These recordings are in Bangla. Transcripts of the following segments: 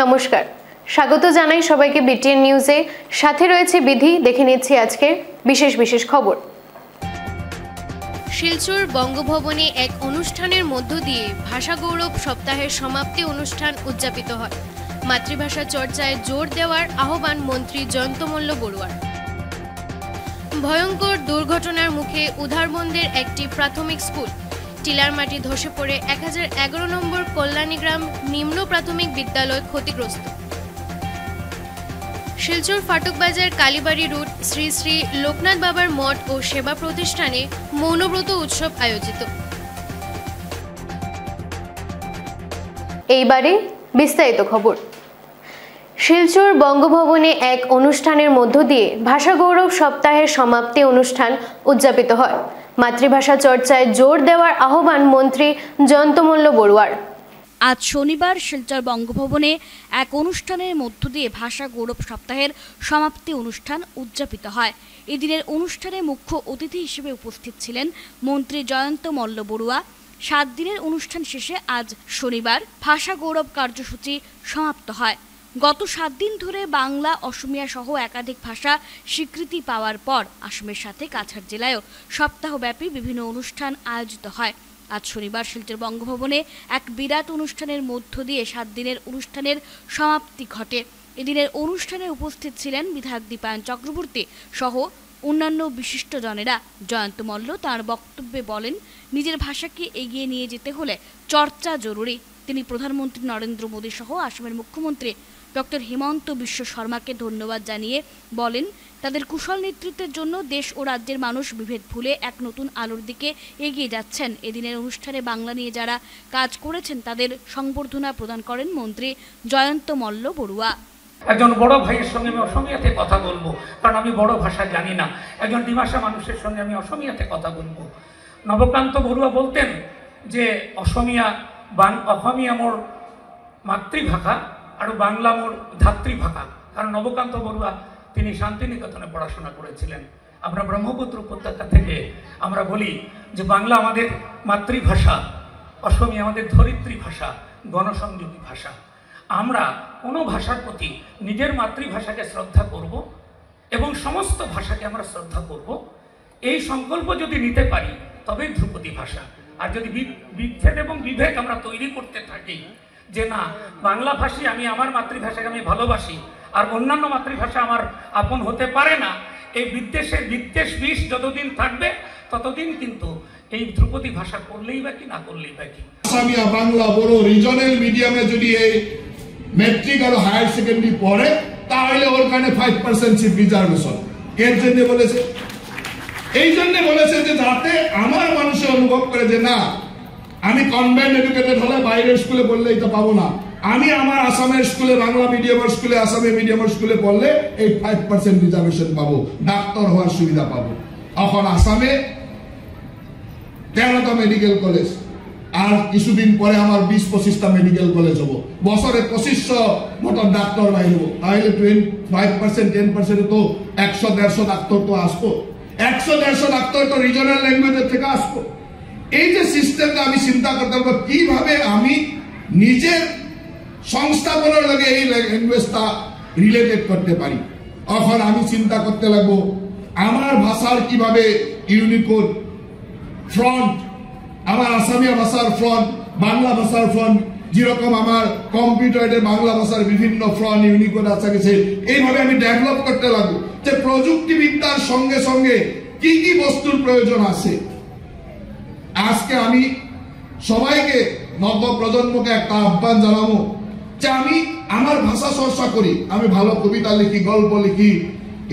নমস্কার, স্বাগত জানাই সবাইকে বিটিএন নিউজে। সাথে রয়েছে বিধি। দেখে নিচ্ছি আজকের বিশেষ খবর। শিলচর বঙ্গভবনে এক অনুষ্ঠানের মধ্য দিয়ে ভাষা গৌরব সপ্তাহের সমাপ্তি অনুষ্ঠান উদযাপিত হয়। মাতৃভাষা চর্চায় জোর দেওয়ার আহ্বান মন্ত্রী জয়ন্ত মল্ল বড়ুয়ার। ভয়ঙ্কর দুর্ঘটনার মুখে উধারবন্দের একটি প্রাথমিক স্কুল। টিলার মাটি ধসে পড়ে 1011 নম্বর কল্যাণীগ্রাম নিম্ন প্রাথমিক বিদ্যালয় ক্ষতিগ্রস্ত। শিলচর ফাটকবাজার কালীবাড়ি রুট শ্রী শ্রী লোকনাথ বাবার মঠ ও সেবা প্রতিষ্ঠানে মৌনব্রত উৎসব আয়োজিত। এইবারে বিস্তারিত খবর। শিলচর বঙ্গভবনে এক অনুষ্ঠানের মধ্য দিয়ে ভাষা গৌরব সপ্তাহের সমাপ্তি অনুষ্ঠান উদযাপিত হয়। মাতৃভাষা চর্চায় জোর দেওয়ার আহ্বান মন্ত্রী জয়ন্ত মল্ল বড়ুয়ার। আজ শনিবার শিলচর বঙ্গভবনে এক অনুষ্ঠানের মধ্য দিয়ে ভাষা গৌরব সপ্তাহের সমাপ্তি অনুষ্ঠান উদযাপিত হয়। এদিনের অনুষ্ঠানে মুখ্য অতিথি হিসেবে উপস্থিত ছিলেন মন্ত্রী জয়ন্ত মল্ল বড়ুয়া। 7 দিনের অনুষ্ঠান শেষে আজ শনিবার ভাষা গৌরব কার্যসূচি সমাপ্ত হয়। গত 7 দিন ধরে বাংলা, অসমিয়া সহ একাধিক ভাষা স্বীকৃতি পাওয়ার পর আসামের সাথে কাছাড় জেলায়ও সপ্তাহব্যাপী বিভিন্ন অনুষ্ঠান আয়োজিত হয়। আজ শনিবার শিলচর বঙ্গভবনে এক বিরাট অনুষ্ঠানের মধ্য দিয়ে 7 দিনের অনুষ্ঠানের সমাপ্তি ঘটে। এদিনের অনুষ্ঠানে উপস্থিত ছিলেন বিধায়ক দীপায়ন চক্রবর্তী সহ অন্যান্য বিশিষ্টজনেরা। জয়ন্ত মল্ল তাঁর বক্তব্যে বলেন, নিজের ভাষাকে এগিয়ে নিয়ে যেতে হলে চর্চা জরুরি। তিনি প্রধানমন্ত্রী নরেন্দ্র মোদী সহ আসামের মুখ্যমন্ত্রী ডক্টর হিমন্ত বিশ্ব শর্মাকে ধন্যবাদ জানিয়ে বলেন, তাদের কুশল নেতৃত্বের জন্য দেশ ও রাজ্যের মানুষ বিভেদ ভুলে এক নতুন আলোর দিকে এগিয়ে যাচ্ছেন। এদিনের অনুষ্ঠানে বাংলা নিয়ে যারা কাজ করেছেন তাদের সংবর্ধনা প্রদান করেন মন্ত্রী জয়ন্ত মল্ল বড়ুয়া। একজন বড় ভাইয়ের সঙ্গে আমি অসমিয়াতে কথা বলবো, কারণ আমি বড় ভাষা জানি না। একজন দ্বিভাষা মানুষের সঙ্গে আমি অসমিয়াতে কথা বলবো। নবকান্ত বড়ুয়া বলতেন যে অসমিয়া মোর মাতৃভাষা আর বাংলা মোর ধাত্রীভাষা। কারণ নবকান্ত বড়ুয়া তিনি শান্তিনিকেতনে পড়াশোনা করেছিলেন। আমরা ব্রহ্মপুত্র উপত্যকা থেকে আমরা বলি যে বাংলা আমাদের মাতৃভাষা, অসমিয়া আমাদের ধরিত্রী ভাষা, গণসংযোগী ভাষা। আমরা কোনো ভাষার প্রতি নিজের মাতৃভাষাকে শ্রদ্ধা করব এবং সমস্ত ভাষাকে আমরা শ্রদ্ধা করব, এই সংকল্প যদি নিতে পারি তবেই ধ্রুপদী ভাষা। আর যদি বিচ্ছেদ এবং বিভেদ আমরা তৈরি করতে থাকি যে না বাংলা ভাষী আমি আমার মাতৃভাষাকে আমি ভালোবাসি আর অন্যান্য মাতৃভাষা আমার আপন হতে পারে না, এই বিদ্বেষ বিষ যতদিন থাকবে ততদিন কিন্তু এই ধ্রুপদী ভাষা করলেই বা কি না করলেই বা কি। আসামিয়া, বাংলা, বড় রিজনাল মিডিয়ামে যদি এই মেট্রিক আর হায়ার সেকেন্ডারি পড়ে তাহলে ওর কারণে 5% সিট রিজার্ভেশন। এর জন্য বলেছে, এই জন্য বলেছে যে যাতে আমার মানুষে অনুভব করে যে না আমি কনভেন্ট এডুকেটেড হলে বাইরের স্কুলে পড়লে এটা পাবো না, আমি আমার আসামের স্কুলে বাংলা মিডিয়ামের স্কুলে আসামে মিডিয়ামের স্কুলে পড়লে এই 5% রিজার্ভেশন পাবো, ডাক্তার হওয়ার সুবিধা পাবো। এখন আসামে 13টা মেডিকেল কলেজ, আর কিছুদিন পরে আমার 20-25টা মেডিকেল কলেজ হবো, বছরে 2500 মতো ডাক্তার বাইর হবো। তাহলে 5% 10% তো 100-150 ডাক্তার তো আসবো, 100-150 ডাক্তার তো রিজনাল ল্যাঙ্গুয়েজের থেকে আসবো। এই যে সিস্টেমটা আমি চিন্তা করতে পারবো কিভাবে আমি নিজের সংস্থাপনের লগে এই ল্যাঙ্গুয়েজটা রিলেটেড করতে পারি। এখন আমি চিন্তা করতে লাগবো আমার ভাষার কিভাবে ইউনিকোড ফ্রন্ট, আমার আসামিয়া ভাষার ফ্রন্ট, বাংলা ভাষার ফ্রন্ট, যেরকম আমার কম্পিউটারে বাংলা ভাষার বিভিন্ন ফ্রন্ট ইউনিকোড আছে গেছে, এইভাবে আমি ডেভেলপ করতে লাগবো যে প্রযুক্তিবিদ্যার সঙ্গে সঙ্গে কি কি বস্তুর প্রয়োজন আছে। আজকে আমি সবাইকে নব প্রজন্মকে একটা আহ্বান জানাবো যে আমি আমার ভাষা চর্চা করি, আমি ভালো কবিতা লিখি, গল্প লিখি,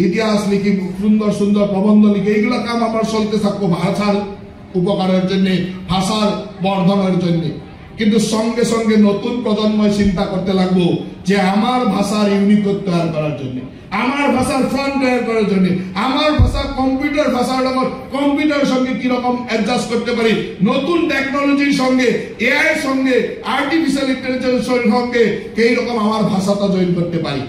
ইতিহাস লিখি, সুন্দর সুন্দর প্রবন্ধ লিখি, এইগুলো কাম আমার চলতে থাকবো ভাষার উপকারের জন্য, ভাষার বর্ধনের জন্য। কিন্তু সঙ্গে সঙ্গে নতুন প্রজন্ম চিন্তা করতে লাগবো যে আমার ভাষার ইউনিকোড তৈরি করার জন্য, আমার ভাষার ফ্রন্ট তৈরি করার জন্য, আমার ভাষা কম্পিউটার ভাষার কম্পিউটারের সঙ্গে কিরকম অ্যাডজাস্ট করতে পারি, নতুন টেকনোলজির সঙ্গে, এআই সঙ্গে, আর্টিফিশিয়াল ইন্টেলিজেন্সের সঙ্গে এইরকম আমার ভাষাটা জয়েন করতে পারি।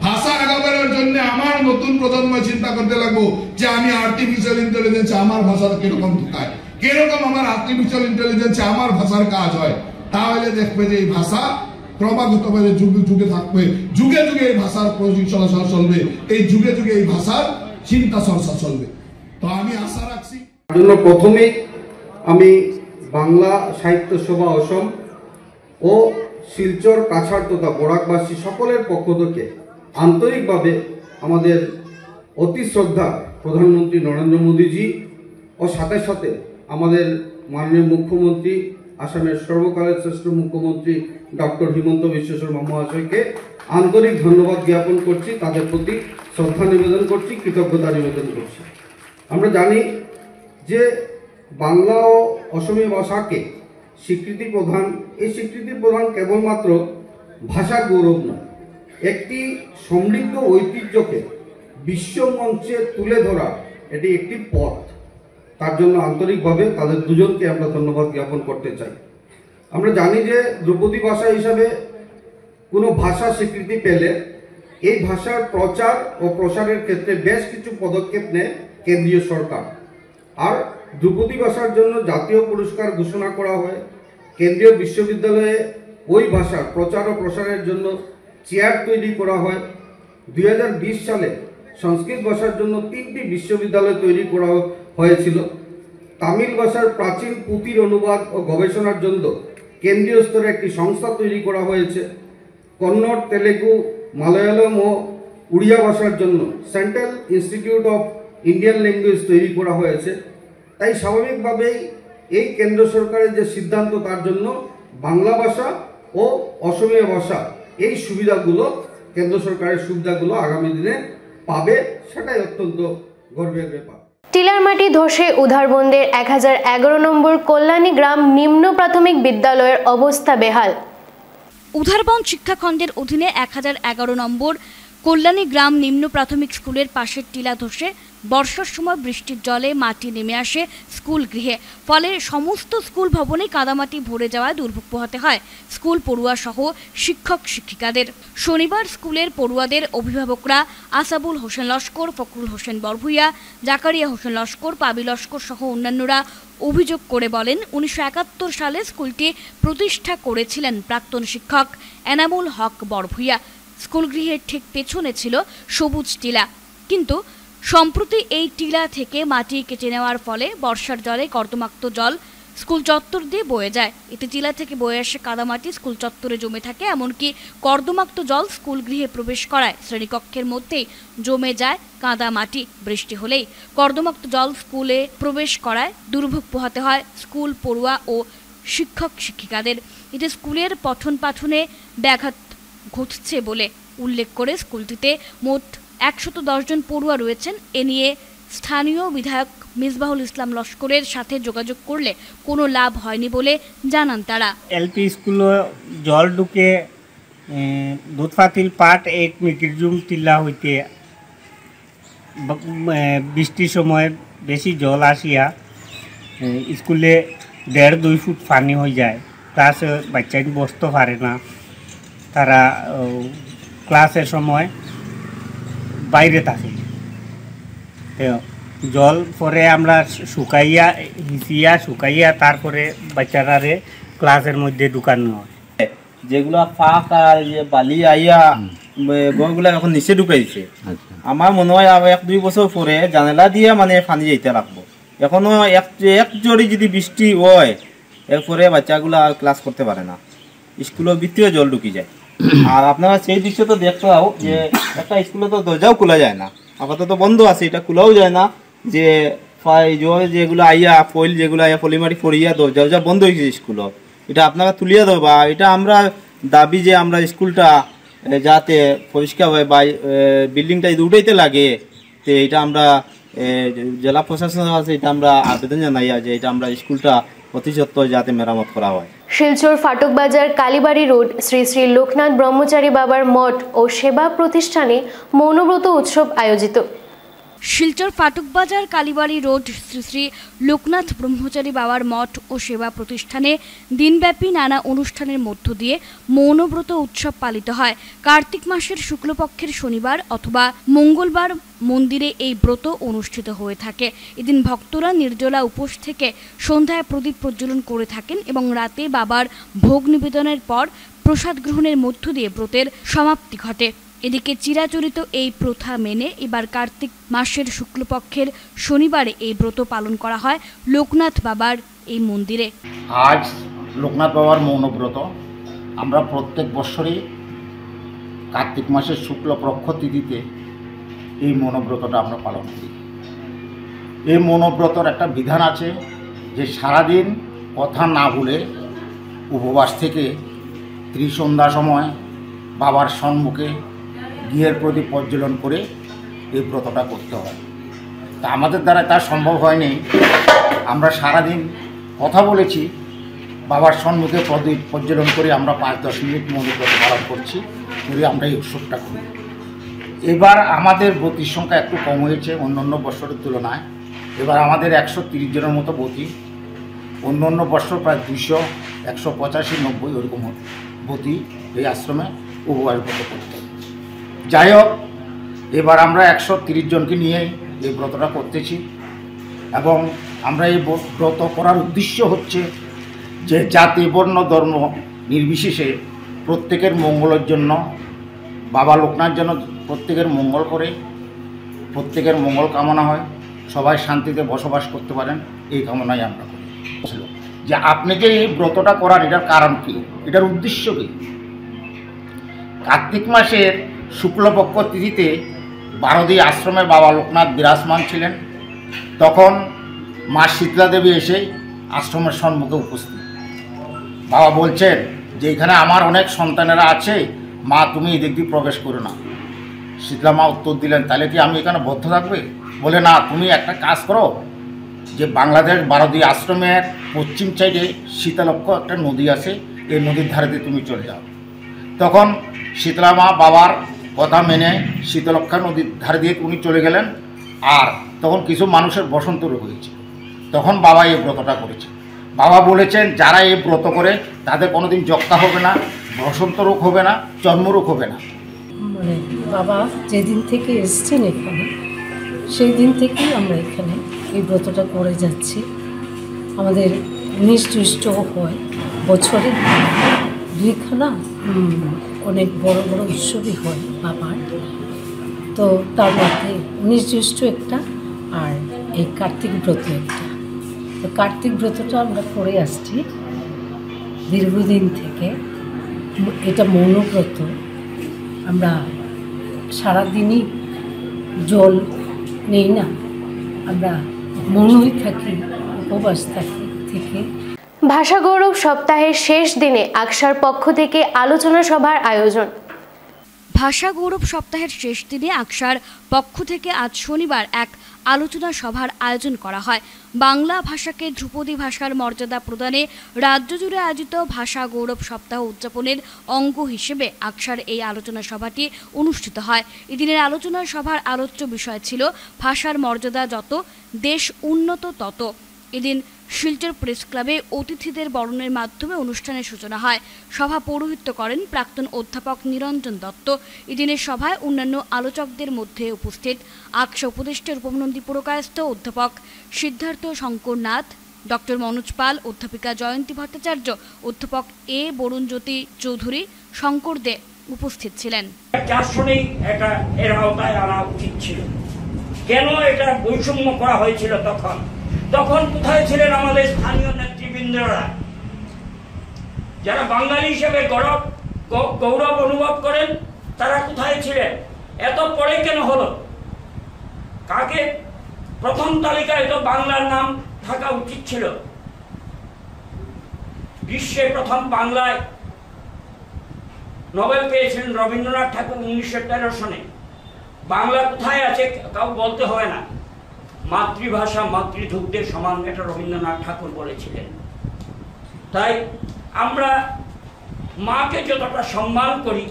ভাষা আগাবার জন্য আমার নতুন প্রজন্ম চিন্তা করতে লাগবো যে আমি আর্টিফিশিয়াল ইন্টেলিজেন্স আমার ভাষাটা কিরকম ঢুকায়, কিরকম আমার আর্টিফিশিয়াল ইন্টেলিজেন্স আমার ভাষার কাজ হয়। তাহলে দেখবে যে এই ভাষা ক্রমাগতভাবে যুগে যুগে থাকবে, যুগে যুগে এই ভাষার চলাচল চলবে, এই যুগে যুগে এই ভাষার চিন্তা চর্চা চলবে। তো আমি আশা রাখছি। জন্য প্রথমে আমি বাংলা সাহিত্য সভা অসম ও শিলচর কাছাড় তথা বরাকবাসী সকলের পক্ষ থেকে আন্তরিকভাবে আমাদের অতি শ্রদ্ধা প্রধানমন্ত্রী নরেন্দ্র মোদীজি ও সাথে সাথে আমাদের মাননীয় মুখ্যমন্ত্রী, আসামের সর্বকালের শ্রেষ্ঠ মুখ্যমন্ত্রী ডক্টর হিমন্ত বিশ্ব শর্মা মহাশয়কে আন্তরিক ধন্যবাদ জ্ঞাপন করছি, তাদের প্রতি শ্রদ্ধা নিবেদন করছি, কৃতজ্ঞতা নিবেদন করছি। আমরা জানি যে বাংলা ও অসমীয়া ভাষাকে স্বীকৃতি প্রদান, এই স্বীকৃতি প্রদান কেবলমাত্র ভাষার গৌরব নয়, একটি সমৃদ্ধ ঐতিহ্যকে বিশ্বমঞ্চে তুলে ধরা এটি একটি পথ। তার জন্য আন্তরিকভাবে তাদের দুজনকে আমরা ধন্যবাদ জ্ঞাপন করতে চাই। আমরা জানি যে ধ্রুপদী ভাষা হিসাবে কোনো ভাষা স্বীকৃতি পেলে এই ভাষার প্রচার ও প্রসারের ক্ষেত্রে বেশ কিছু পদক্ষেপ নেয় কেন্দ্রীয় সরকার। আর ধ্রুপদী ভাষার জন্য জাতীয় পুরস্কার ঘোষণা করা হয়। কেন্দ্রীয় বিশ্ববিদ্যালয়ে ওই ভাষার প্রচার ও প্রসারের জন্য চেয়ার তৈরি করা হয়। 2020 সালে সংস্কৃত ভাষার জন্য 3টি বিশ্ববিদ্যালয় তৈরি করা হয়েছিল। তামিল ভাষার প্রাচীন পুঁথির অনুবাদ ও গবেষণার জন্য কেন্দ্রীয় স্তরে একটি সংস্থা তৈরি করা হয়েছে। কন্নড়, তেলেগু, মালয়ালম ও উড়িয়া ভাষার জন্য central institute of Indian language তৈরি করা হয়েছে। তাই স্বাভাবিকভাবেই এই কেন্দ্র সরকারের যে সিদ্ধান্ত, তার জন্য বাংলা ভাষা ও অসমীয়া ভাষা এই সুবিধাগুলো, কেন্দ্র সরকারের সুবিধাগুলো আগামী দিনে পাবে, সেটাই অত্যন্ত গর্বের ব্যাপার। টিলার মাটি ধসে উধারবন্দের 1011 নম্বর কল্যাণী গ্রাম নিম্ন প্রাথমিক বিদ্যালয়ের অবস্থা বেহাল। উধারবন শিক্ষাখণ্ডের অধীনে 1011 নম্বর কল্যাণী গ্রাম নিম্ন প্রাথমিক স্কুলের পাশের টিলা ধসে বর্ষার সময় বৃষ্টির জলে মাটি নেমে আসে স্কুল গৃহে। ফলে সমস্ত স্কুল ভবনে কাদামাটি ভরে যাওয়ায় দুর্ভোগ পোহাতে হয় স্কুল পড়ুয়া সহ শিক্ষক শিক্ষিকাদের। শনিবার স্কুলের পড়ুয়াদের অভিভাবকরা আসাবুল হোসেন লস্কর, ফখরুল হোসেন বরভুইয়া, জাকারিয়া হোসেন লস্কর, পাবি লস্কর সহ অন্যান্যরা অভিযোগ করে বলেন, 1971 সালে স্কুলটি প্রতিষ্ঠা করেছিলেন প্রাক্তন শিক্ষক এনামুল হক বরভুইয়া। স্কুল গৃহের ঠিক পেছনে ছিল সবুজ টিলা, কিন্তু সম্প্রতি এই টিলা থেকে মাটি কেটে নেওয়ার ফলে বর্ষার জলে কর্দমাক্ত জল স্কুল চত্বর দিয়ে বয়ে যায়। এতে টিলা থেকে বয়ে আসে কাদামাটি স্কুল চত্বরে জমে থাকে, এমনকি কর্দমাক্ত জল স্কুল গৃহে প্রবেশ করায় শ্রেণীকক্ষের মধ্যেই জমে যায় কাদামাটি। বৃষ্টি হলেই কর্দমাক্ত জল স্কুলে প্রবেশ করায় দুর্ভোগ পোহাতে হয় স্কুল পড়ুয়া ও শিক্ষক শিক্ষিকাদের। এতে স্কুলের পঠন পাঠনে ব্যাঘাত ঘটছে বলে উল্লেখ করে স্কুলটিতে মোট 110 জন পড়ুয়া রয়েছেন। এ নিয়ে স্থানীয় বিধায়ক মিসবাহুল ইসলাম লস্করের সাথে যোগাযোগ করলে কোনো লাভ হয়নি বলে জানান তারা। এলপি স্কুলে জল ঢুকে দুধপাতিল পাট 1 মিকিরজুম টিলা হইতে বৃষ্টির সময় বেশি জল আসিয়া স্কুলে 1.5-2 ফুট পানি হয়ে যায়। ক্লাসে বাচ্চাই বসতে পারে না, তারা ক্লাসের সময় বাইরে থাকে। জল পরে আমরা শুকাইয়া তারপরে বাচ্চারারে ক্লাসের মধ্যে ঢুকানো হয়। যেগুলা ফাঁক আর বালি আইয়া গড়গুলা এখন নিচে ঢুকাইছে। আমার মনে হয় আর 1-2 বছর পরে জানালা দিয়ে মানে পানি যাইতে লাগবো। এখনো এক জড়ি যদি বৃষ্টি হয়, এরপরে বাচ্চাগুলা আর ক্লাস করতে পারে না, স্কুলের ভিতরে জল ঢুকি যায়। আর আপনারা সেই দৃশ্য তো দেখতেও যে একটা স্কুলে তো দরজাও খোলা যায় না, আপাতত বন্ধ আছে, এটা খোলাও যায় না। যে যেগুলো আইয়া ফয়েল যেগুলো আইয়া পলিমারি পড়িয়া দরজা বন্ধ হয়ে গেছে স্কুল, এটা আপনারা তুলিয়া দেবো। বা এটা আমরা দাবি যে আমরা স্কুলটা যাতে পরিষ্কার হয় বা বিল্ডিংটা যদি উঠাইতে লাগে, তো এটা আমরা জেলা প্রশাসনের কাছে এটা আমরা আবেদন জানাই যে এটা আমরা স্কুলটা অতি সত্ত্বর যাতে মেরামত করা হয়। শিলচর ফাটক বাজার কালীবাড়ি রোড শ্রী শ্রী লোকনাথ ব্রহ্মচারী বাবার মঠ ও সেবা প্রতিষ্ঠানে মৌনব্রত উৎসব আয়োজিত। শিলচর ফাটকবাজার কালীবাড়ি রোড শ্রী শ্রী লোকনাথ ব্রহ্মচারী বাবার মঠ ও সেবা প্রতিষ্ঠানে দিনব্যাপী নানা অনুষ্ঠানের মধ্য দিয়ে মৌনব্রত উৎসব পালিত হয়। কার্তিক মাসের শুক্লপক্ষের শনিবার অথবা মঙ্গলবার মন্দিরে এই ব্রত অনুষ্ঠিত হয়ে থাকে। এদিন ভক্তরা নির্জলা উপোস থেকে সন্ধ্যায় প্রদীপ প্রজ্বলন করে থাকেন এবং রাতে বাবার ভোগ নিবেদনের পর প্রসাদ গ্রহণের মধ্য দিয়ে ব্রতের সমাপ্তি ঘটে। এদিকে চিরাচরিত এই প্রথা মেনে এবার কার্তিক মাসের শুক্লপক্ষের শনিবারে এই ব্রত পালন করা হয় লোকনাথ বাবার এই মন্দিরে। আজ লোকনাথ বাবার মৌনব্রত আমরা প্রত্যেক বছরই কার্তিক মাসের শুক্লপক্ষ তিথিতে এই মৌনব্রতটা আমরা পালন করি। এই মৌনব্রতর একটা বিধান আছে যে সারাদিন কথা না ভুলে উপবাস থেকে ত্রিসন্ধ্যা সময় বাবার সম্মুখে ঘিয়ের প্রদীপ প্রজ্বলন করে এই ব্রতটা করতে হয়। তা আমাদের দ্বারা তা সম্ভব হয়নি। আমরা সারাদিন কথা বলেছি, বাবার সম্মুখে প্রদীপ প্রজ্বলন করে আমরা 5-10 মিনিট মৌনব্রত পালন করছি, করে আমরা এই উৎসবটা করি। এবার আমাদের ব্রতীর সংখ্যা একটু কম হয়েছে অন্য বছরের তুলনায়। এবার আমাদের 130 জনের মতো ব্রতী, অন্য বছর প্রায় 200, 185, 90 ওরকম ব্রতী এই আশ্রমে উপবাস ব্রত করতে। যাই হোক, এবার আমরা 130 জনকে নিয়ে এই ব্রতটা করতেছি এবং আমরা এই ব্রত করার উদ্দেশ্য হচ্ছে যে জাতি বর্ণ ধর্ম নির্বিশেষে প্রত্যেকের মঙ্গলের জন্য, বাবা লোকনাথ যেন প্রত্যেকের মঙ্গল করে, প্রত্যেকের মঙ্গল কামনা হয়, সবাই শান্তিতে বসবাস করতে পারেন, এই কামনাই আমরা করি। যে আপনি যে এই ব্রতটা করার এটার কারণ কী, এটার উদ্দেশ্য কী? কার্তিক মাসের শুক্লপক্ষ তিথিতে বারোদি আশ্রমে বাবা লোকনাথ বিরাজমান ছিলেন। তখন মা শীতলা দেবী এসে আশ্রমের সম্মুখে উপস্থিত। বাবা বলছেন যে এখানে আমার অনেক সন্তানেরা আছে, মা তুমি এদিক দিয়ে প্রবেশ করো না। শীতলা মা উত্তর দিলেন, তাহলে কি আমি এখানে বদ্ধ থাকবে? বলে না, তুমি একটা কাজ করো, যে বাংলাদেশ বারোদি আশ্রমের পশ্চিম সাইডে শীতলক্ষ একটা নদী আছে, এই নদীর ধারে দিয়ে তুমি চলে যাও। তখন শীতলা মা বাবার কথা মেনে শীতলক্ষা নদীর ধারে দিয়ে উনি চলে গেলেন। আর তখন কিছু মানুষের বসন্ত রোগ হয়েছে, তখন বাবা এই ব্রতটা করেছে। বাবা বলেছেন যারা এই ব্রত করে তাদের কোনোদিন যক্কা হবে না, বসন্ত রোগ হবে না, চর্মরোগ হবে না। মানে বাবা যেদিন থেকে এসছেন এখানে, সেই দিন থেকেই আমরা এখানে এই ব্রতটা করে যাচ্ছি। আমাদের 19 জ্যৈষ্ঠ হয়, বছরে 2খানা অনেক বড় বড় উৎসবই হয় বাবার। তো তার মধ্যে 19 জ্যৈষ্ঠ একটা, আর এই কার্তিক ব্রত একটা। তো কার্তিক ব্রতটা আমরা করে আসছি দীর্ঘদিন থেকে। এটা মৌনব্রত। আমরা সারাদিনই জল নেই না, আমরা মৌনই থাকি, উপবাস থাকি থেকে। ভাষা গৌরব সপ্তাহের শেষ দিনে আকশার পক্ষ থেকে আলোচনা সভার আয়োজন। ভাষা গৌরব সপ্তাহের শেষ দিনে আকশার পক্ষ থেকে আজ শনিবার এক আলোচনা সভার আয়োজন করা হয়। বাংলা ভাষাকে ধ্রুপদী ভাষার মর্যাদা প্রদানে রাজ্য জুড়ে আয়োজিত ভাষা গৌরব সপ্তাহ উদযাপনের অঙ্গ হিসেবে আকশার এই আলোচনা সভাটি অনুষ্ঠিত হয়। এদিনের আলোচনা সভার আলোচ্য বিষয় ছিল ভাষার মর্যাদা যত, দেশ উন্নত তত। এদিন শিলচর প্রেস ক্লাবে অতিথিদের বরণের মাধ্যমে অনুষ্ঠানের সূচনা হয়। সভা পৌরোহিত্য করেন প্রাক্তন অধ্যাপক নিরঞ্জন দত্ত। এদিনের সভায় অন্যান্য আলোচকদের মধ্যে উপস্থিত আকশা উপদেষ্টার উপমন্ত্রী পুরকায়স্থ অধ্যাপক সিদ্ধার্থ শঙ্কর নাথ, ডক্টর মনোজ পাল, অধ্যাপিকা জয়ন্তী ভট্টাচার্য, অধ্যাপক এ বরুণজ্যোতি চৌধুরী, শঙ্কর দে উপস্থিত ছিলেন। এটা এর আওতায় আনা উচিত ছিল। কেন এটা বৈষম্য করা হয়েছিল? তখন কোথায় ছিলেন আমাদের স্থানীয় নেতৃবৃন্দরা, যারা বাঙালি হিসেবে গৌরব অনুভব করেন? তারা কোথায় ছিলেন? এত পরে কেন হলো? কাকে প্রথম তালিকায় তো বাংলার নাম থাকা উচিত ছিল। বিশ্বে প্রথম বাংলায় নোবেল পেয়েছিলেন রবীন্দ্রনাথ ঠাকুর 1913 সনে। বাংলা কোথায় আছে কাউ বলতে হয় না। মাতৃভাষা মাতৃদুগ্ধের সমান, এটা রবীন্দ্রনাথ ঠাকুর বলেছিলেন। তাই আমরা মাকে যতটা সম্মান করি,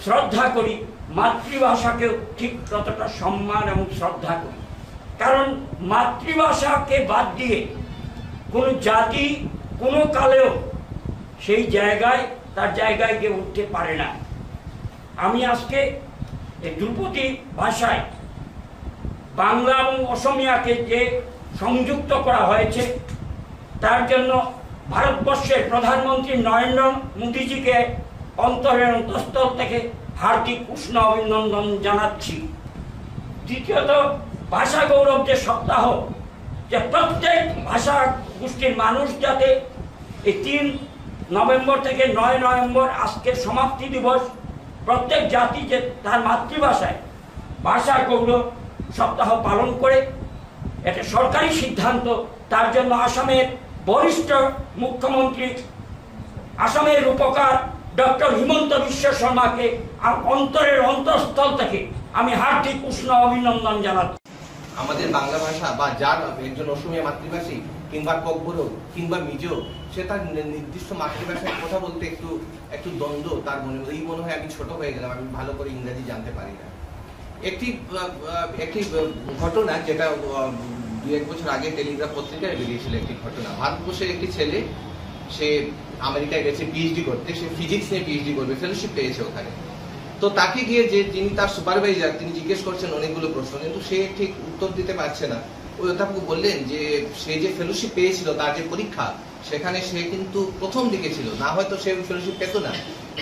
শ্রদ্ধা করি, মাতৃভাষাকেও ঠিক ততটা সম্মান এবং শ্রদ্ধা করি। কারণ মাতৃভাষাকে বাদ দিয়ে কোনো জাতি কোনো কালেও সেই জায়গায় তার জায়গায় গিয়ে উঠতে পারে না। আমি আজকে এই ধ্রুপদী ভাষায় বাংলা এবং অসমিয়াকে যে সংযুক্ত করা হয়েছে তার জন্য ভারতবর্ষের প্রধানমন্ত্রী নরেন্দ্র মোদীজিকে অন্তরের অন্তঃস্থল থেকে হার্দিক উষ্ণ অভিনন্দন জানাচ্ছি। দ্বিতীয়ত, ভাষা গৌরব যে সপ্তাহ, যে প্রত্যেক ভাষা গোষ্ঠীর মানুষ যাতে এই 3 নভেম্বর থেকে 9 নভেম্বর আজকের সমাপ্তি দিবস প্রত্যেক জাতি যে তার মাতৃভাষায় ভাষা গৌরব সপ্তাহ পালন করে, এটা সরকারি সিদ্ধান্ত। তার জন্য আসামের বরিষ্ঠ মুখ্যমন্ত্রী, আসামের রূপকার ডক্টর হিমন্ত বিশ্ব শর্মাকে অন্তরের অন্তঃস্থল থেকে আমি হার্দিক উষ্ণ অভিনন্দন জানাচ্ছি। আমাদের বাংলা ভাষা বা যার একজন অসমীয়া মাতৃভাষী কিংবা ককবরক কিংবা মিজো, সে তার নির্দিষ্ট মাতৃভাষায় কথা বলতে একটু দ্বন্দ্ব তার মনে হয় আমি ছোট হয়ে গেলাম, আমি ভালো করে ইংরেজি জানতে পারি না। একটি ঘটনা যেটা 2-1 বছর আগে টেলিগ্রাফ পত্রিকায় বেরিয়েছিল, একটি ঘটনা। ভারতবর্ষের একটি ছেলে, সে আমেরিকায় গেছে পিএইচডি করতে, সে ফিজিক্স নিয়ে পিএইচডি করবে, ফেলোশিপ পেয়েছে ওখানে। তো তাকে গিয়ে যিনি তার সুপারভাইজার, তিনি জিজ্ঞেস করছেন অনেকগুলো প্রশ্ন, কিন্তু সে ঠিক উত্তর দিতে পারছে না। ওই অধ্যাপক বললেন যে সে যে ফেলোশিপ পেয়েছিল, তার যে পরীক্ষা, সেখানে সে কিন্তু প্রথম দিকে ছিল, না হয়তো সে ফেলোশিপ পেত না,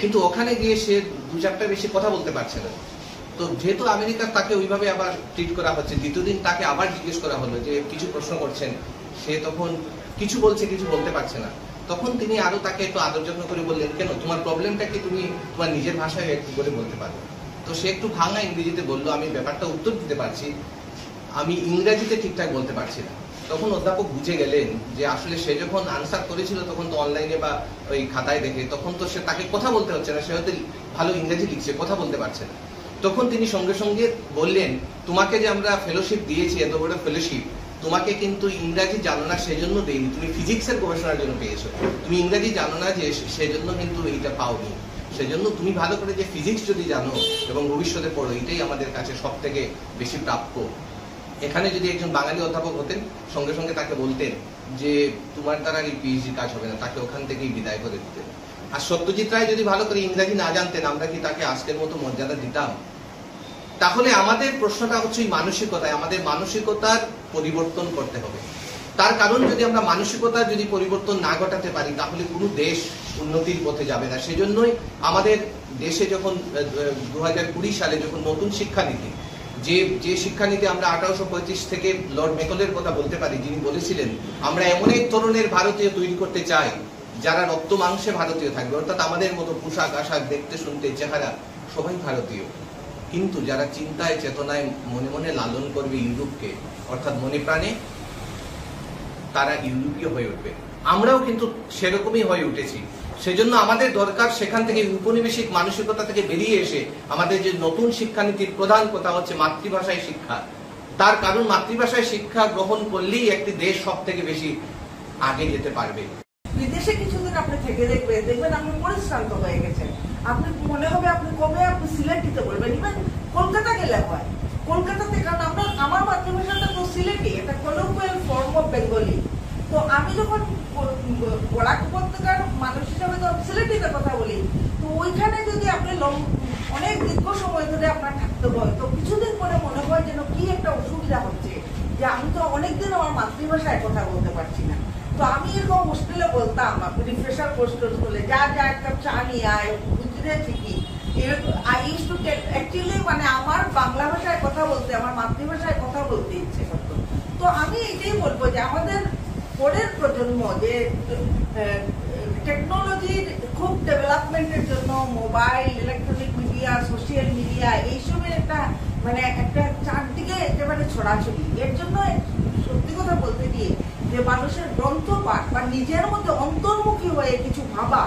কিন্তু ওখানে গিয়ে সে 2-4টা বেশি কথা বলতে পারছে না। তো যেহেতু আমেরিকার তাকে ওইভাবে আবার ট্রিট করা হচ্ছে, দ্বিতীয় দিন তাকে আবার জিজ্ঞেস করা হলো যে কিছু প্রশ্ন করছেন, সে তখন কিছু বলছে, কিছু বলতে পারছে না। তখন তিনি আরো তাকে একটু আদর যত্ন করে বললেন, কেন তোমার প্রবলেমটা কি তুমি তোমার নিজের ভাষায় একটু করে বলতে পারো? তো সে একটু ভাঙা ইংরেজিতে বললো, আমি ব্যাপারটা উত্তর দিতে পারছি, আমি ইংরেজিতে ঠিকঠাক বলতে পারছি না। তখন অধ্যাপক বুঝে গেলেন যে আসলে সে যখন আনসার করেছিল তখন তো অনলাইনে বা ওই খাতায় দেখে, তখন তো সে তাকে কথা বলতে হচ্ছে না, সে হয়তো ভালো ইংরেজি লিখছে, কথা বলতে পারছে না। তখন তিনি সঙ্গে সঙ্গে বললেন, তোমাকে যে আমরা ফেলোশিপ দিয়েছি, এত বড় ফেলোশিপ, তোমাকে কিন্তু ইংরাজি জানো না সেজন্য দেইনি, তুমি ফিজিক্সের গবেষণার জন্য পেয়েছো, তুমি ইংরাজি জানো না যে সেজন্য কিন্তু এইটা পাওনি। সেজন্য তুমি ভালো করে যে ফিজিক্স যদি জানো এবং ভবিষ্যতে পড়ো, এটাই আমাদের কাছে সব থেকে বেশি প্রাপ্য। এখানে যদি একজন বাঙালি অধ্যাপক হতেন, সঙ্গে সঙ্গে তাকে বলতেন যে তোমার দ্বারা এই পিএইচডি কাজ হবে না, তাকে ওখান থেকেই বিদায় করে দিতেন। আর সত্যজিৎ রায় যদি ভালো করে ইংরাজি না জানতেন, আমরা কি তাকে আজকের মতো মর্যাদা দিতাম? তাহলে আমাদের প্রশ্নটা হচ্ছে মানসিকতায়, আমাদের মানসিকতার পরিবর্তন করতে হবে। তার কারণ, যদি আমরা মানসিকতা যদি পরিবর্তন না ঘটাতে পারি, তাহলে কোনো দেশ উন্নতির পথে যাবে না। সেজন্যই আমাদের দেশে যখন 2020 সালে যখন নতুন শিক্ষানীতি, যে শিক্ষানীতি আমরা 1835 থেকে লর্ড মেকলের কথা বলতে পারি, যিনি বলেছিলেন আমরা এমন এক ধরনের ভারতীয় তৈরি করতে চাই যারা রক্ত মাংসে ভারতীয় থাকবে, অর্থাৎ আমাদের মতো পোশাক আশাক, দেখতে শুনতে, চেহারা সবাই ভারতীয়, কিন্তু যারা চিন্তায় চেতনায় মনে মনে লালন করবে ইউরোপকে, অর্থাৎ মনে প্রাণে তারা ইউরোপীয় হয়ে উঠবে। আমরাও কিন্তু সেরকমই হয়ে উঠেছি। সেজন্য আমাদের দরকার সেখান থেকে উপনিবেশিক মানসিকতা থেকে বেরিয়ে এসে আমাদের যে নতুন শিক্ষানীতির প্রধান কথা হচ্ছে মাতৃভাষায় শিক্ষা। তার কারণ, মাতৃভাষায় শিক্ষা গ্রহণ করলেই একটি দেশ সব থেকে বেশি আগে যেতে পারবে। বিদেশে কিছুদিন আপনি থেকে দেখবেন আপনি পরিশ্রান্ত হয়ে গেছেন, আপনি মনে হবে আপনি কবে আপনি সিলেটিতে বলবেন। ইভেন কলকাতা গেলে হয়, কলকাতাতে, কারণ আমার মাতৃভাষাটা তো সিলেটি, এটা কলোকুয়াল ফর্ম অফ বেঙ্গলি। তো আমি যখন বরাক উপত্যকার মানুষ হিসাবে তো সিলেটিতে কথা বলি, তো ওইখানে যদি আপনি অনেক দীর্ঘ সময় ধরে আপনার থাকতে হয়, তো কিছুদিন পরে মনে হয় যেন কি একটা অসুবিধা হচ্ছে, যে আমি তো অনেকদিন আমার মাতৃভাষায় কথা বলতে পারছি না। তো আমি এরকম হোস্টেলে বলতাম, রিফ্রেশার কোর্স হলে যা এক কাপ চা নিয়ে আয়, বুঝতে শিখি। মানে আমার বাংলা ভাষায় কথা বলতে, আমার মাতৃভাষায় কথা বলতে ইচ্ছে করতো। তো আমি এটাই বলবো যে আমাদের পরের প্রজন্ম যে টেকনোলজির খুব ডেভেলপমেন্টের জন্য mobile, electronic media, social media, এইসবের একটা মানে একটা চারদিকে একেবারে ছড়াছড়ি। এর জন্য সত্যি কথা বলতে গিয়ে যে মানুষের গ্রন্থ পাঠ বা নিজের মধ্যে অন্তর্মুখী হয়ে কিছু ভাবা,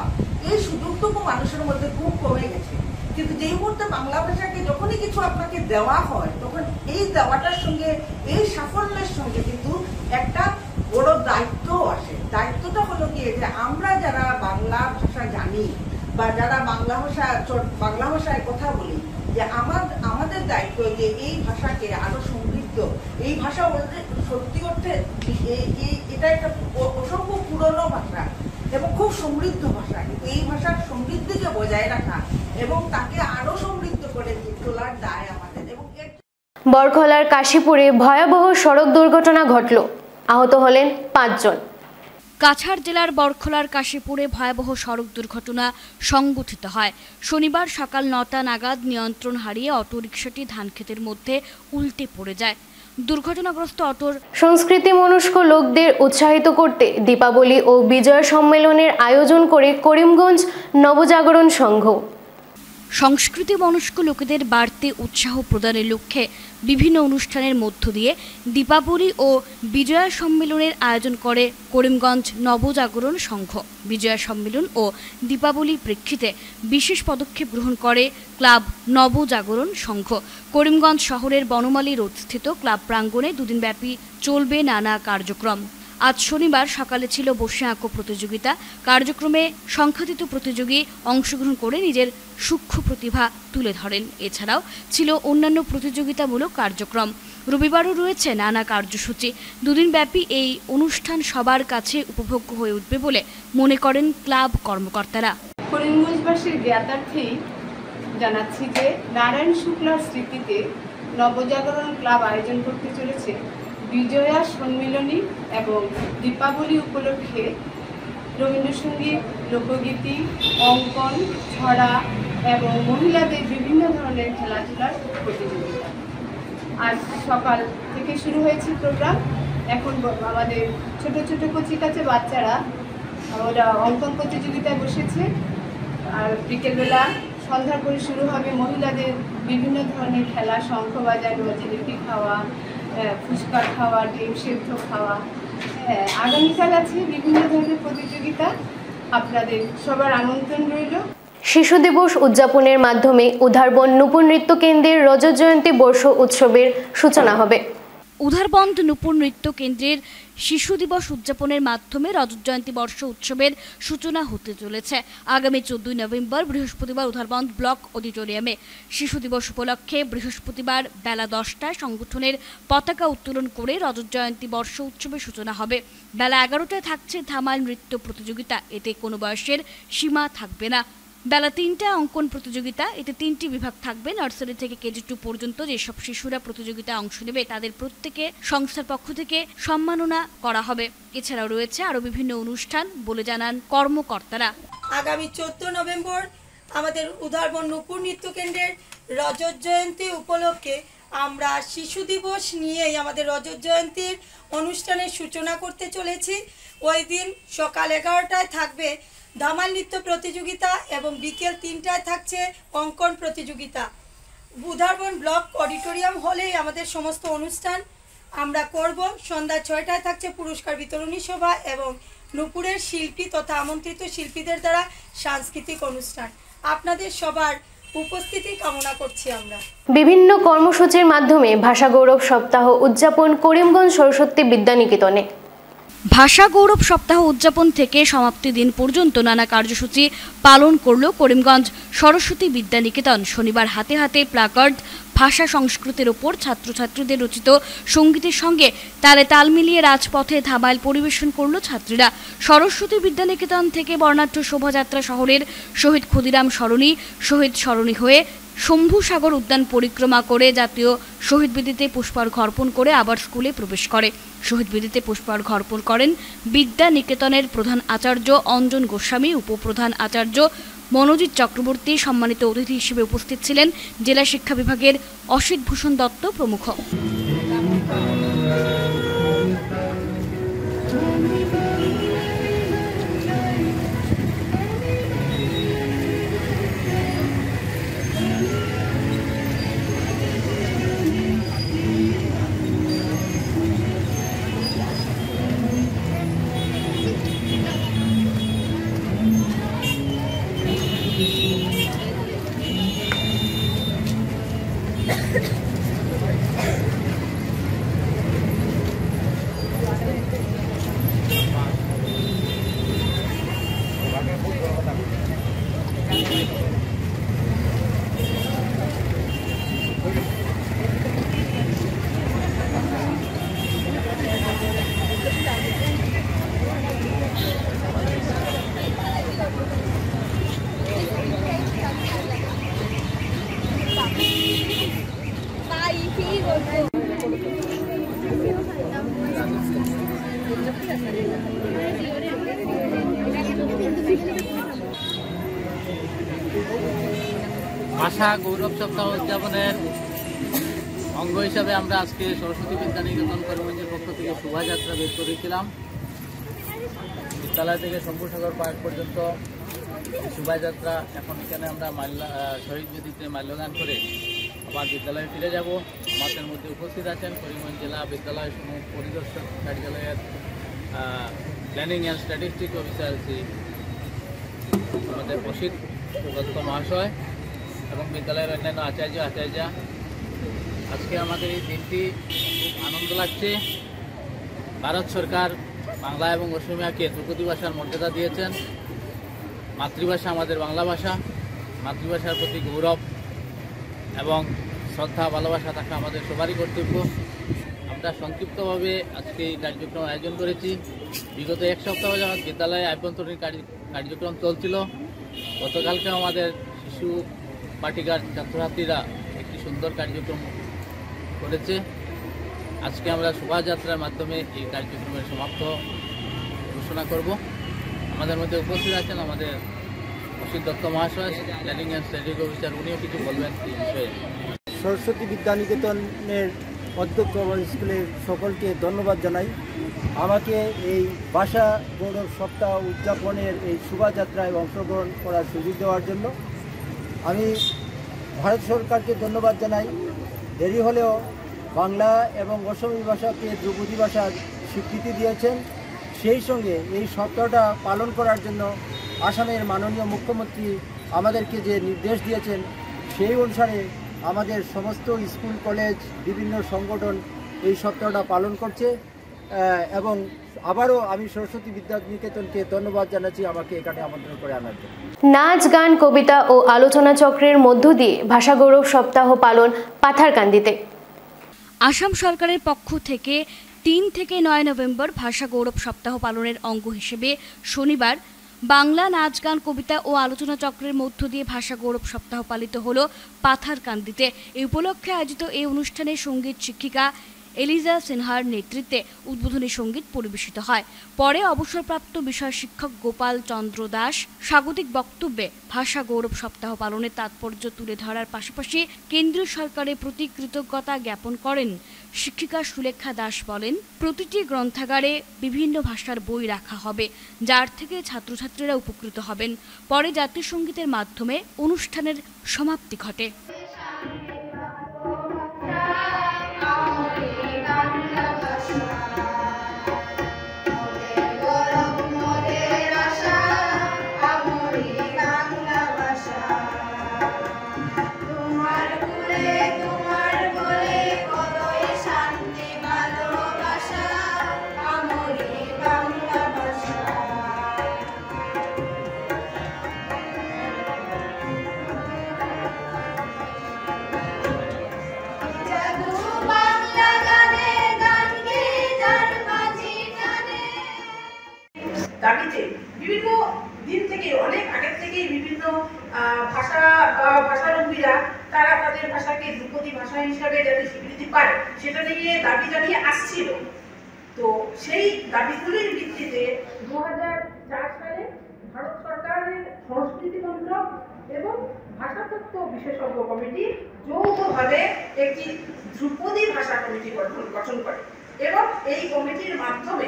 এই সুযোগটুকু মানুষের মধ্যে খুব কমে গেছে। কিন্তু যেই মুহূর্তে বাংলা ভাষাকে যখনই কিছু আপনাকে দেওয়া হয়, তখন এই দেওয়াটার সঙ্গে, এই সাফল্যের সঙ্গে কিন্তু একটা বড় দায়িত্ব আসে। দায়িত্বটা হলো কি, যে আমরা যারা বাংলা ভাষা জানি বা যারা বাংলা ভাষায় কথা বলি, যে আমাদের দায়িত্ব যে এই ভাষাকে আরো সমৃদ্ধ সমৃদ্ধ। এই ভাষা সত্যি অর্থে এটা একটা অসংখ্য পুরনো ভাষা এবং খুব সমৃদ্ধ ভাষা। এই ভাষার সমৃদ্ধিকে বজায় রাখা এবং তাকে আরো সমৃদ্ধ করে তোলার দায় আমাদের। এবং বরখলার কাশীপুরে ভয়াবহ সড়ক দুর্ঘটনা ঘটল, আহত হলেন 5 জন। কাছাড় জেলার বরখলার কাশীপুরে ভয়াবহ সড়ক দুর্ঘটনা সংঘটিত হয়। শনিবার সকাল 9টা নাগাদ নিয়ন্ত্রণ হারিয়ে অটোরিকশাটি ধানক্ষেতের মধ্যে উল্টে পড়ে যায়। দুর্ঘটনাগ্রস্ত অটোর সংস্কৃতি মনস্ক লোকদের উৎসাহিত করতে দীপাবলি ও বিজয় সম্মেলনের আয়োজন করে করিমগঞ্জ নবজাগরণ সংঘ। সংস্কৃতি মনস্ক লোকেদের বাড়তি উৎসাহ প্রদানের লক্ষ্যে বিভিন্ন অনুষ্ঠানের মধ্য দিয়ে দীপাবলি ও বিজয়া সম্মেলনের আয়োজন করে করিমগঞ্জ নবজাগরণ সংঘ। বিজয়া সম্মেলন ও দীপাবলির প্রেক্ষিতে বিশেষ পদক্ষেপ গ্রহণ করে ক্লাব নবজাগরণ সংঘ। করিমগঞ্জ শহরের বনমালী রোডস্থিত ক্লাব প্রাঙ্গণে দুদিনব্যাপী চলবে নানা কার্যক্রম। আজ শনিবার সকালে ছিল বসে আঁকো প্রতিযোগিতা। কার্যক্রমে সংখ্যাতীত প্রতিযোগী অংশগ্রহণ করে নিজের সূক্ষ্ম প্রতিভা তুলে ধরেন। এছাড়াও ছিল অন্যান্য প্রতিযোগিতামূলক কার্যক্রম। রবিবারও রয়েছে নানা কার্যসূচি। দুদিনব্যাপী এই অনুষ্ঠান সবার কাছে উপভোগ্য হয়ে উঠবে বলে মনে করেন ক্লাব কর্মকর্তারা। করিমগঞ্জবাসীর জ্ঞাতার্থেই জানাচ্ছি যে নারায়ণ শুক্লার স্মৃতিতে নবজাগরণ ক্লাব আয়োজন করতে চলেছে বিজয়া সম্মিলনী এবং দীপাবলি উপলক্ষে রবীন্দ্রসঙ্গীত, লোকগীতি, অঙ্কন, ছড়া এবং মহিলাদের বিভিন্ন ধরনের খেলাধুলার প্রতিযোগিতা। আজ সকাল থেকে শুরু হয়েছে প্রোগ্রাম। এখন আমাদের ছোট ছোট কচিকাচে বাচ্চারা ওরা অঙ্কন প্রতিযোগিতায় বসেছে। আর বিকেলবেলা সন্ধ্যার পরে শুরু হবে মহিলাদের বিভিন্ন ধরনের খেলা, শঙ্খ বাজানো, জিলিপি খাওয়া, ফুচকা খাওয়া, ডিম সেদ্ধ খাওয়া। আগামীকাল আছে বিভিন্ন ধরনের প্রতিযোগিতা। আপনাদের সবার আমন্ত্রণ রইল। শিশু দিবস উদযাপনের মাধ্যমে উধারবন নূপুর নৃত্য কেন্দ্রের রজত জয়ন্তী বর্ষ উৎসবের সূচনা হবে। উধারবন্দ নূপুর নৃত্য কেন্দ্রের শিশু দিবস উদযাপনের মাধ্যমে রজত জয়ন্তী বর্ষ উৎসবের সূচনা হতে চলেছে। আগামী 14 নভেম্বর বৃহস্পতিবার উধারবন্দ ব্লক অডিটোরিয়ামে শিশু দিবস উপলক্ষে বৃহস্পতিবার বেলা 10টায় সংগঠনের পতাকা উত্তোলন করে রজত জয়ন্তী বর্ষ উৎসবের সূচনা হবে। বেলা 11টায় থাকছে ধামাল নৃত্য প্রতিযোগিতা। এতে কোনো বয়সের সীমা থাকবে না। বেলা 3টায় অঙ্কন প্রতিযোগিতা। এতে 3টি বিভাগ থাকবে। নার্সারি থেকে কেজি 2 পর্যন্ত যেসব শিশুরা প্রতিযোগিতায় অংশ নেবে তাদের প্রত্যেকে সংস্থার পক্ষ থেকে সম্মাননা করা হবে। এছাড়াও রয়েছে আরো বিভিন্ন অনুষ্ঠান বলে জানান কর্মকর্তারা। আগামী 14 নভেম্বর আমাদের উধারবন নূপুর নৃত্য কেন্দ্রের রজত জয়ন্তী উপলক্ষে আমরা শিশু দিবস নিয়েই আমাদের রজত জয়ন্তীর অনুষ্ঠানের সূচনা করতে চলেছি। ওই দিন সকাল 11টায় থাকবে ধামাল নৃত্য প্রতিযোগিতা এবং বিকেল 3টায় থাকছে অঙ্কন প্রতিযোগিতা। উধারবন ব্লক অডিটোরিয়াম হলেই আমাদের সমস্ত অনুষ্ঠান আমরা করব। সন্ধ্যা 6টায় থাকছে পুরস্কার বিতরণী সভা এবং নূপুরের শিল্পী তথা আমন্ত্রিত শিল্পীদের দ্বারা সাংস্কৃতিক অনুষ্ঠান। আপনাদের সবার উপস্থিতি কামনা করছি আমরা। বিভিন্ন কর্মসূচির মাধ্যমে ভাষা গৌরব সপ্তাহ উদযাপন করিমগঞ্জ সরস্বতী বিদ্যানিকেতনে। ভাষা গৌরব সপ্তাহ উদযাপন থেকে সমাপ্তি দিন পর্যন্ত নানা কার্যসূচি পালন করল করিমগঞ্জ সরস্বতী বিদ্যানিকেতন। শনিবার হাতে হাতে প্লাকার্ড, ভাষা সংস্কৃতির ওপর ছাত্রছাত্রীদের রচিত সঙ্গীতের সঙ্গে তালে তাল মিলিয়ে রাজপথে ধামাইল পরিবেশন করল ছাত্রীরা। সরস্বতী বিদ্যানিকেতন থেকে বর্ণাঢ্য শোভাযাত্রা শহরের শহীদ ক্ষুদিরাম সরণি, শহীদ সরণি হয়ে শম্ভু সাগর উদ্যান পরিক্রমা করে জাতীয় শহীদ বেদিতে পুষ্পার্ঘ্য অর্পণ করে আবার স্কুলে প্রবেশ করে। শহীদ বেদিতে পুষ্পার্ঘ্য অর্পণ করেন বিদ্যা নিকেতনের প্রধান আচার্য অঞ্জন গোস্বামী, উপপ্রধান আচার্য মনোজিৎ চক্রবর্তী। সম্মানিত অতিথি হিসেবে উপস্থিত ছিলেন জেলা শিক্ষা বিভাগের অসিত ভূষণ দত্ত প্রমুখ। ভাষা গৌরব সপ্তাহ উদযাপনের অঙ্গ হিসাবে আমরা আজকে সরস্বতী বিদ্যানিকেতন করিমগঞ্জের পক্ষ থেকে শোভাযাত্রা বের করেছিলাম। বিদ্যালয় থেকে শঙ্কুসাগর পার্ক পর্যন্ত শোভাযাত্রা। এখন এখানে আমরা শহীদ বেদিতে মাল্যদান করে আবার বিদ্যালয়ে ফিরে যাব। আমাদের মধ্যে উপস্থিত আছেন করিমগঞ্জ জেলা বিদ্যালয় সমূহ পরিদর্শক কার্যালয়ের planning and statistic officer Shri আমাদের প্রসিদ্ধ দত্ত মহাশয় এবং বিদ্যালয়ের অন্যান্য আচার্যা। আজকে আমাদের এই দিনটি খুব আনন্দ লাগছে। ভারত সরকার বাংলা এবং অসমিয়াকে ধ্রুপদী ভাষার মর্যাদা দিয়েছেন। মাতৃভাষা আমাদের বাংলা ভাষা, মাতৃভাষার প্রতি গৌরব এবং শ্রদ্ধা ভালোবাসা থাকা আমাদের সবারই কর্তব্য। আমরা সংক্ষিপ্তভাবে আজকে এই কার্যক্রম আয়োজন করেছি। বিগত এক সপ্তাহ যাবৎ বিদ্যালয়ে আভ্যন্তরীণ কার্যক্রম চলছিল। গতকালকে আমাদের শিশু বাটিকার ছাত্রছাত্রীরা একটি সুন্দর কার্যক্রম করেছে। আজকে আমরা শোভাযাত্রার মাধ্যমে এই কার্যক্রমের সমাপ্ত ঘোষণা করব। আমাদের মধ্যে উপস্থিত আছেন আমাদের প্রসিদ্ধ দত্ত মহাশয়, প্ল্যানিং অ্যান্ড স্ট্যাটিস্টিক অফিসার, উনিও কিছু বলবেন এই বিষয়ে। সরস্বতী বিদ্যানিকেতনের অধ্যক্ষ এবং স্কুলের সকলকে ধন্যবাদ জানাই। আমাকে এই ভাষা গৌরব সপ্তাহ উদযাপনের এই শোভাযাত্রায় অংশগ্রহণ করার সুযোগ দেওয়ার জন্য আমি ভারত সরকারকে ধন্যবাদ জানাই। দেরি হলেও বাংলা এবং অসমী ভাষাকে ধ্রুপদী ভাষার স্বীকৃতি দিয়েছেন। সেই সঙ্গে এই সপ্তাহটা পালন করার জন্য আসামের মাননীয় মুখ্যমন্ত্রী আমাদেরকে যে নির্দেশ দিয়েছেন সেই অনুসারে আমাদের সমস্ত স্কুল কলেজ বিভিন্ন সংগঠন এই সপ্তাহটা পালন করছে এবং আবারও আমি সরস্বতী বিদ্যানিকেতনকে ধন্যবাদ জানাচ্ছি আমাকে এখানে আমন্ত্রণ করে আনার জন্য। নাচ, গান, কবিতা ও আলোচনা চক্রের মধ্য দিয়ে ভাষা গৌরব সপ্তাহ পালন পাথারকান্দিতে। আসাম সরকারের পক্ষ থেকে 3 থেকে 9 নভেম্বর ভাষা গৌরব সপ্তাহ পালনের অঙ্গ হিসেবে শনিবার বাংলা নাচ, গান, কবিতা ও আলোচনা চক্রের মধ্য দিয়ে ভাষা গৌরব সপ্তাহ পালিত হলো পাথারকান্দিতে। এই উপলক্ষে আয়োজিত এই অনুষ্ঠানে সঙ্গীত শিক্ষিকা এলিজা সিনহার নেতৃত্বে উদ্বোধনী সঙ্গীত পরিবেশিত হয়। পরে অবসরপ্রাপ্ত বিষয় শিক্ষক গোপাল চন্দ্র দাস স্বাগতিক বক্তব্যে ভাষা গৌরব সপ্তাহ পালনের তাৎপর্য তুলে ধরার পাশাপাশি কেন্দ্রীয় সরকারের প্রতি কৃতজ্ঞতা জ্ঞাপন করেন। শিক্ষিকা সুলেখা দাস বলেন, প্রতিটি গ্রন্থাগারে বিভিন্ন ভাষার বই রাখা হবে, যার থেকে ছাত্রছাত্রীরা উপকৃত হবেন। পরে জাতীয় সঙ্গীতের মাধ্যমে অনুষ্ঠানের সমাপ্তি ঘটে। দাবিতে বিভিন্ন দিন থেকে অনেক আগের থেকেই বিভিন্ন ভাষারম্বীরা তারা তাদের ভাষাকে ধ্রুপদী ভাষা হিসাবে যাতে স্বীকৃতি পায় সেটা নিয়ে দাবি জানিয়ে আসছিল। তো সেই দাবিগুলির ভিত্তিতে 2004 সালে ভারত সরকারের সংস্কৃতি মন্ত্রক এবং ভাষাতত্ত্ব বিশেষজ্ঞ কমিটি যৌথভাবে একটি ধ্রুপদী ভাষা কমিটি গঠন করে এবং এই কমিটির মাধ্যমে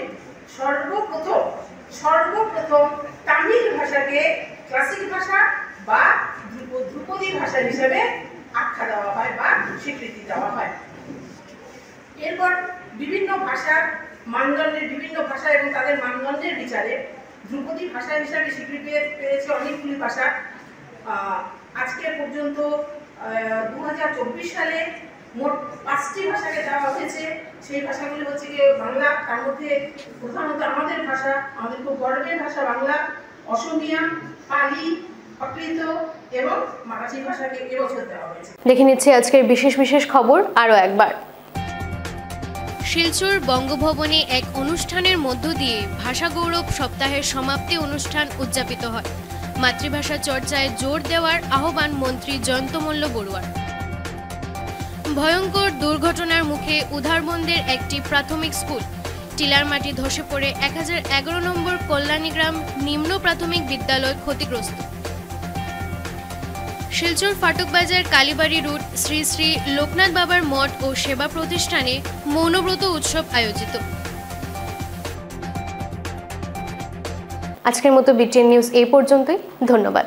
সর্বপ্রথম তামিল ভাষাকে ক্লাসিক ভাষা বা ধ্রুপদী ভাষা হিসেবে আখ্যা দেওয়া হয় বা স্বীকৃতি দেওয়া হয়। এরপর বিভিন্ন ভাষার মানদণ্ডের বিভিন্ন ভাষা এবং তাদের মানদণ্ডের বিচারে ধ্রুপদী ভাষা হিসাবে স্বীকৃতি পেয়েছে অনেকগুলি ভাষা। আজকে পর্যন্ত 2024 সালে মোট 5টি ভাষাকে দেওয়া হয়েছে। সেই ভাষাগুলি হচ্ছে কি বাংলা, তার মধ্যে প্রধানত আমাদের ভাষা, আমাদের খুব গর্বের ভাষা বাংলা, অসমিয়া, পালি, প্রাকৃত এবং মারাঠি ভাষাকে এবছর দেওয়া হয়েছে। দেখে নিচ্ছি আজকের বিশেষ খবর আরও একবার। শিলচর বঙ্গভবনে এক অনুষ্ঠানের মধ্য দিয়ে ভাষা গৌরব সপ্তাহের সমাপ্তি অনুষ্ঠান উদযাপিত হয়। মাতৃভাষা চর্চায় জোর দেওয়ার আহ্বান মন্ত্রী জয়ন্ত মল্ল বড়ুয়ার। ভয়ঙ্কর দুর্ঘটনার মুখে উধারবন্দের একটি প্রাথমিক স্কুল, টিলার মাটি ধসে পড়ে 1011 নম্বর কল্যাণীগ্রাম নিম্ন প্রাথমিক বিদ্যালয় ক্ষতিগ্রস্ত। শিলচর ফাটকবাজার কালীবাড়ি রোড শ্রী শ্রী লোকনাথ বাবার মঠ ও সেবা প্রতিষ্ঠানে মৌনব্রত উৎসব আয়োজিত। আজকের মতো বিটিএন নিউজ এই পর্যন্তই। ধন্যবাদ।